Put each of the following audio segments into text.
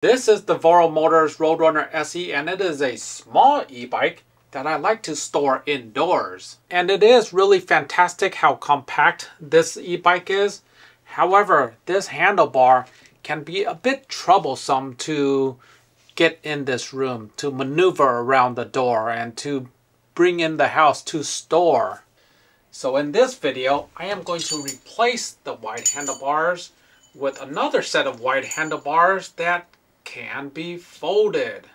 This is the voromotors Roadrunner SE, and it is a small e-bike that I like to store indoors. And it is really fantastic how compact this e-bike is. However, this handlebar can be a bit troublesome to get in this room, to maneuver around the door, and to bring in the house to store. So in this video, I am going to replace the wide handlebars with another set of wide handlebars that can be folded.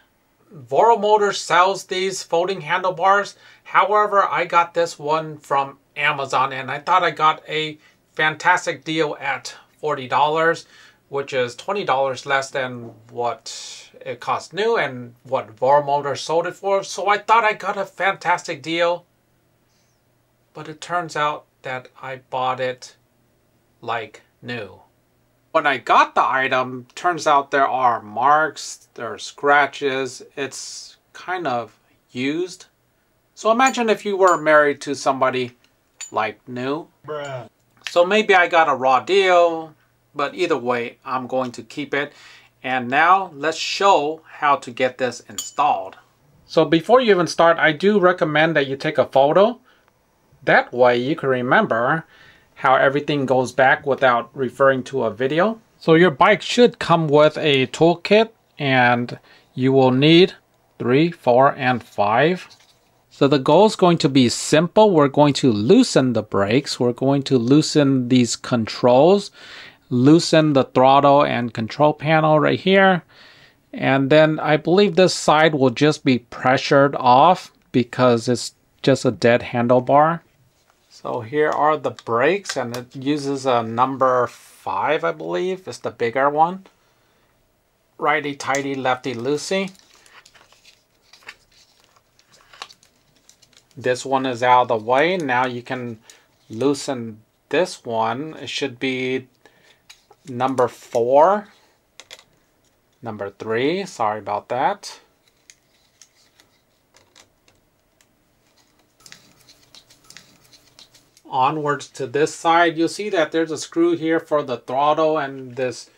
Voromotors sells these folding handlebars. However, I got this one from Amazon and I thought I got a fantastic deal at $40, which is $20 less than what it cost new and what Voromotors sold it for. So I thought I got a fantastic deal. But it turns out that I bought it like new. When I got the item, turns out there are marks, there are scratches, it's kind of used. So imagine if you were married to somebody like new. Bruh. So maybe I got a raw deal, but either way, I'm going to keep it. And now let's show how to get this installed. So before you even start, I do recommend that you take a photo. That way you can remember how everything goes back without referring to a video. So your bike should come with a toolkit and you will need 3, 4, and 5. So the goal is going to be simple. We're going to loosen the brakes. We're going to loosen these controls, loosen the throttle and control panel right here. And then I believe this side will just be pressured off because it's just a dead handlebar. So here are the brakes, and it uses a number 5, I believe. It's the bigger one. Righty tighty, lefty loosey. This one is out of the way. Now you can loosen this one. It should be number 4. Number 3, sorry about that. Onwards to this side, you'll see that there's a screw here for the throttle and this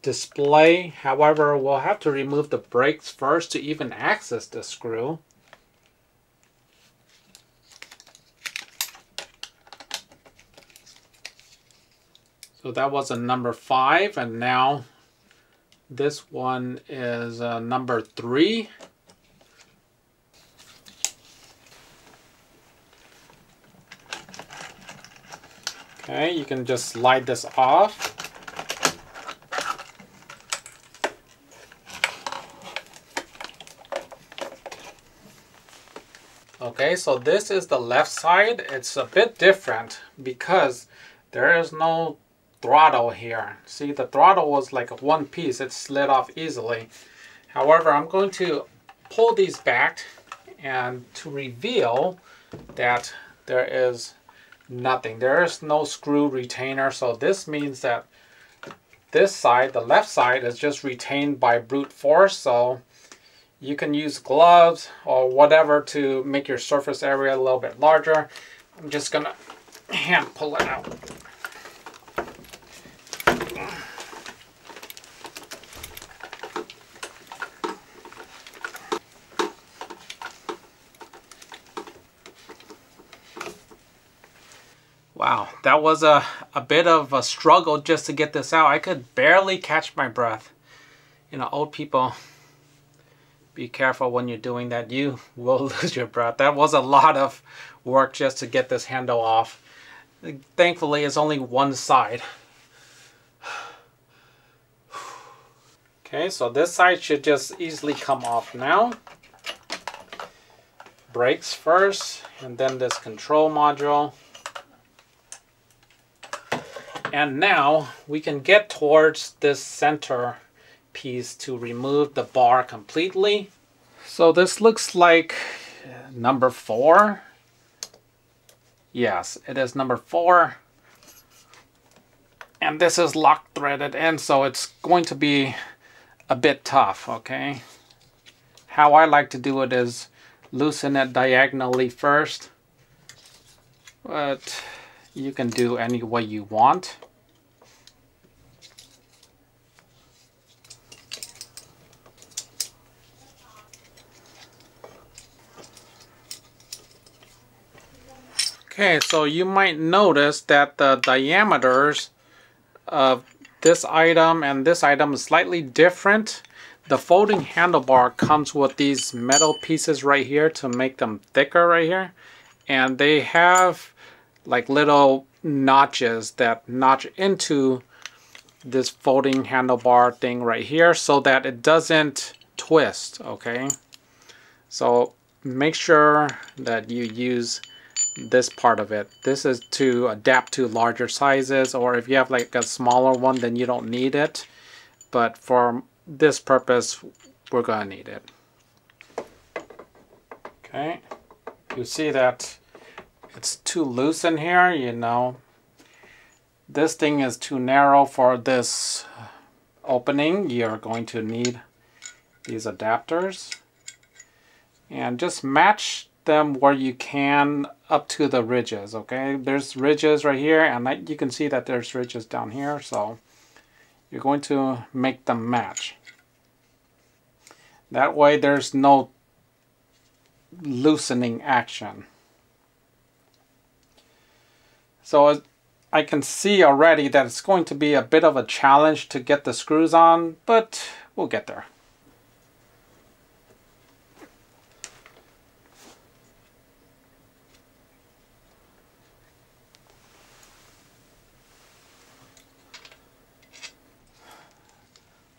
display. However, we'll have to remove the brakes first to even access the screw. So that was a number 5, and now this one is number 3. Okay, you can just slide this off. Okay, so this is the left side. It's a bit different because there is no throttle here. See, the throttle was like one piece. It slid off easily. However, I'm going to pull these back and to reveal that there is nothing. There is no screw retainer, so this means that this side, the left side, is just retained by brute force. So you can use gloves or whatever to make your surface area a little bit larger. I'm just gonna hand pull it out. Wow, that was a bit of a struggle just to get this out. I could barely catch my breath. You know, old people, be careful when you're doing that. You will lose your breath. That was a lot of work just to get this handle off. Thankfully, it's only one side. Okay, so this side should just easily come off now. Brakes first, and then this control module. And now we can get towards this center piece to remove the bar completely. So this looks like number 4. Yes, it is number 4. And this is lock threaded in, so it's going to be a bit tough, okay? How I like to do it is loosen it diagonally first. But you can do any way you want. Okay, so you might notice that the diameters of this item and this item is slightly different. The folding handlebar comes with these metal pieces right here to make them thicker right here. And they have like little notches that notch into this folding handlebar thing right here so that it doesn't twist, okay? So make sure that you use this part of it. This is to adapt to larger sizes, or if you have like a smaller one then you don't need it, but for this purpose we're gonna need it. Okay, you see that it's too loose in here, you know. This thing is too narrow for this opening. You're going to need these adapters, and just match them where you can up to the ridges. Okay, there's ridges right here, and you can see that there's ridges down here, so you're going to make them match. That way there's no loosening action. So I can see already that it's going to be a bit of a challenge to get the screws on, but we'll get there.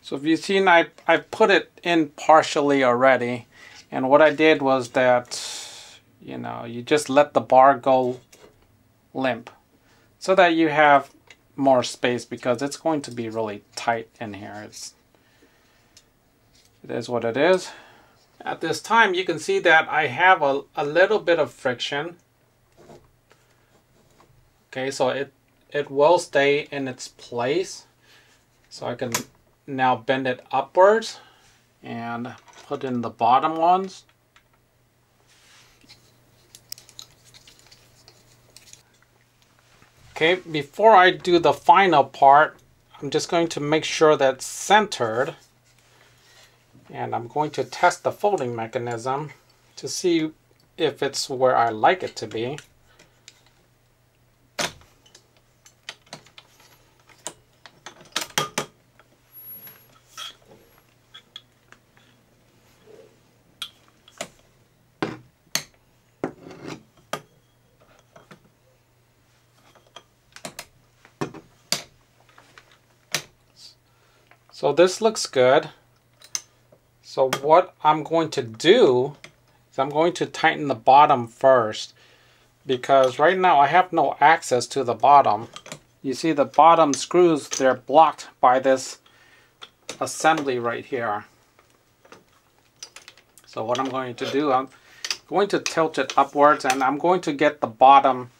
So if you've seen, I put it in partially already, and what I did was that, you know, you just let the bar go limp so that you have more space, because it's going to be really tight in here. It is what it is. At this time you can see that I have a little bit of friction. Okay, so it will stay in its place. So I can now bend it upwards and put in the bottom ones. Okay, before I do the final part, I'm just going to make sure that's centered, and I'm going to test the folding mechanism to see if it's where I like it to be. So this looks good. So what I'm going to do is I'm going to tighten the bottom first, because right now I have no access to the bottom. You see the bottom screws, they're blocked by this assembly right here. So what I'm going to do, I'm going to tilt it upwards, and I'm going to get the bottom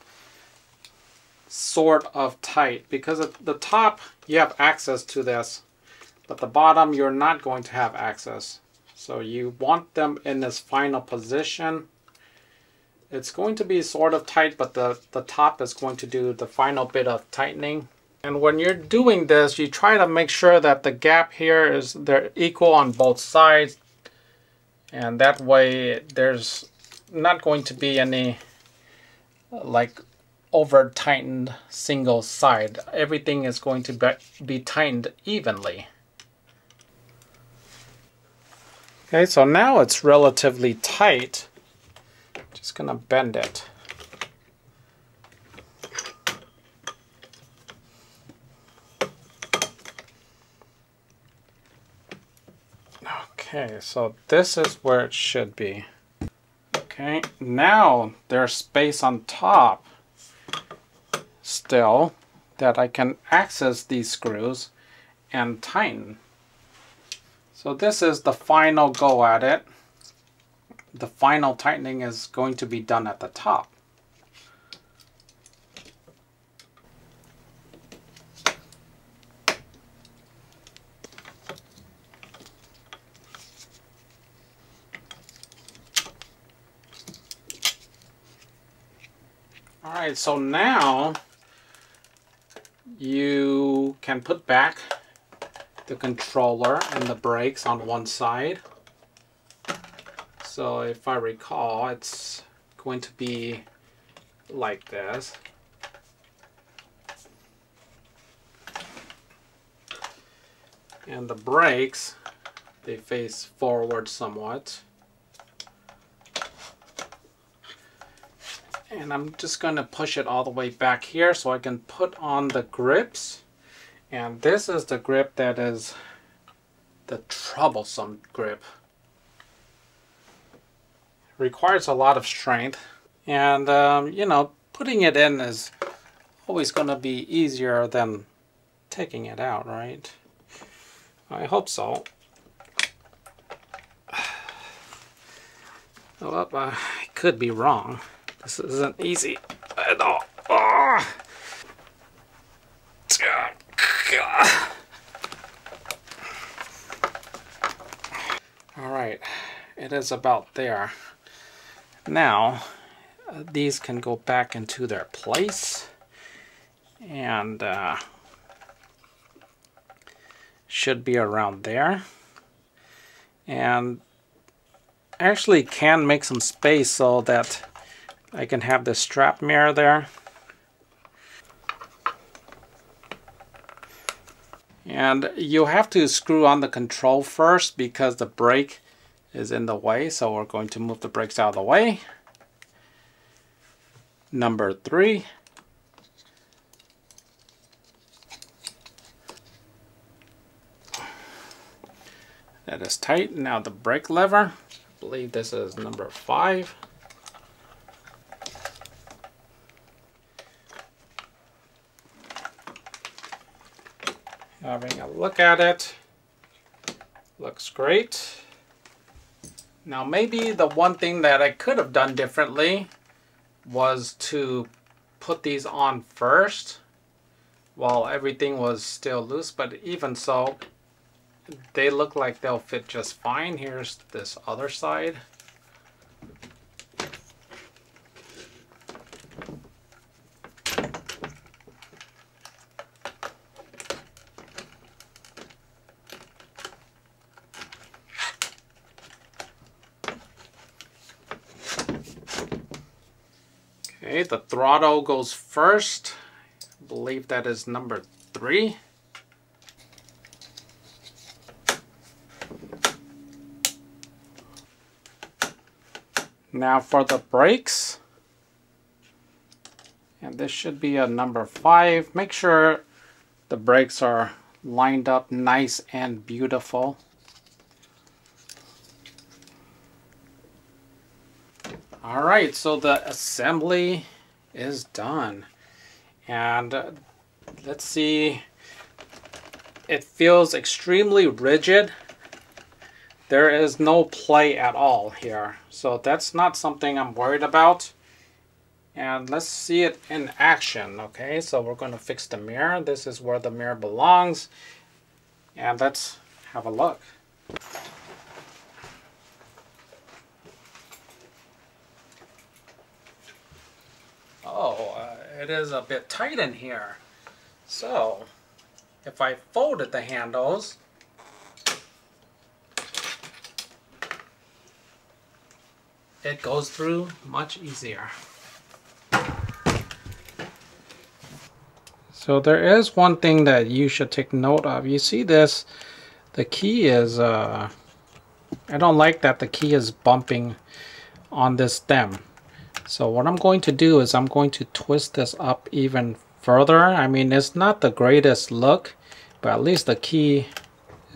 sort of tight, because at the top you have access to this, but the bottom you're not going to have access. So you want them in this final position. It's going to be sort of tight, but the top is going to do the final bit of tightening. And when you're doing this, you try to make sure that the gap here they're equal on both sides, and that way there's not going to be any like over tightened single side. Everything is going to be tightened evenly. Okay, so now it's relatively tight. Just gonna bend it. Okay, so this is where it should be. Okay, now there's space on top still that I can access these screws and tighten. So this is the final go at it. The final tightening is going to be done at the top. Alright, so now you can put back the controller and the brakes on one side. So if I recall, it's going to be like this. And the brakes, they face forward somewhat. And I'm just going to push it all the way back here so I can put on the grips. And this is the grip that is the troublesome grip. Requires a lot of strength. And, you know, putting it in is always going to be easier than taking it out, right? I hope so. Well, I could be wrong. This isn't easy at all. Oh. All right, it is about there. Now, these can go back into their place, and should be around there. And actually can make some space so that I can have the strap mirror there. And you have to screw on the control first because the brake is in the way, so we're going to move the brakes out of the way. Number 3. That is tight. Now the brake lever. I believe this is number 5. Having a look at it. Looks great. Now maybe the one thing that I could have done differently was to put these on first while everything was still loose, but even so, they look like they'll fit just fine. Here's this other side. Okay, the throttle goes first. I believe that is number 3. Now for the brakes, and this should be a number 5. Make sure the brakes are lined up nice and beautiful. Alright, so the assembly is done. And let's see, it feels extremely rigid. There is no play at all here, so that's not something I'm worried about. And let's see it in action. Okay, so we're going to fix the mirror. This is where the mirror belongs. And let's have a look. Oh, it is a bit tight in here. So, if I folded the handles, it goes through much easier. So there is one thing that you should take note of. You see this, the key is, I don't like that the key is bumping on this stem. So what I'm going to do is I'm going to twist this up even further. I mean, it's not the greatest look, but at least the key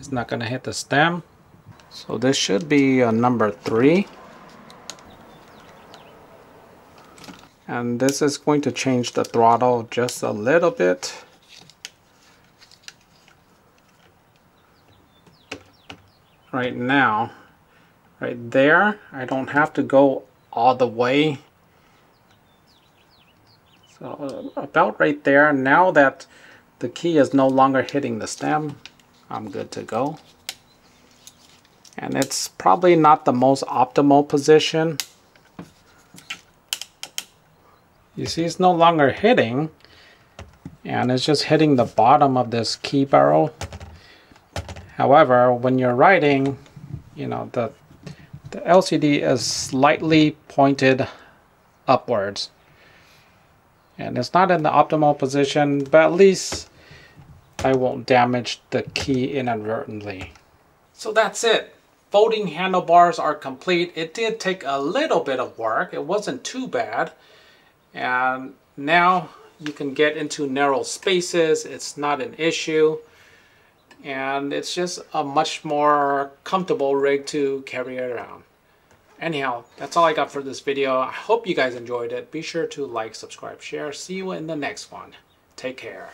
is not going to hit the stem. So this should be a number 3. And this is going to change the throttle just a little bit. Right now, right there, I don't have to go all the way. So about right there, now that the key is no longer hitting the stem, I'm good to go. And it's probably not the most optimal position. You see, it's no longer hitting, and it's just hitting the bottom of this key barrel. However, when you're writing, you know, the LCD is slightly pointed upwards. And it's not in the optimal position, but at least I won't damage the key inadvertently. So that's it. Folding handlebars are complete. It did take a little bit of work. It wasn't too bad. And now you can get into narrow spaces. It's not an issue. And it's just a much more comfortable rig to carry around. Anyhow, that's all I got for this video. I hope you guys enjoyed it. Be sure to like, subscribe, share. See you in the next one. Take care.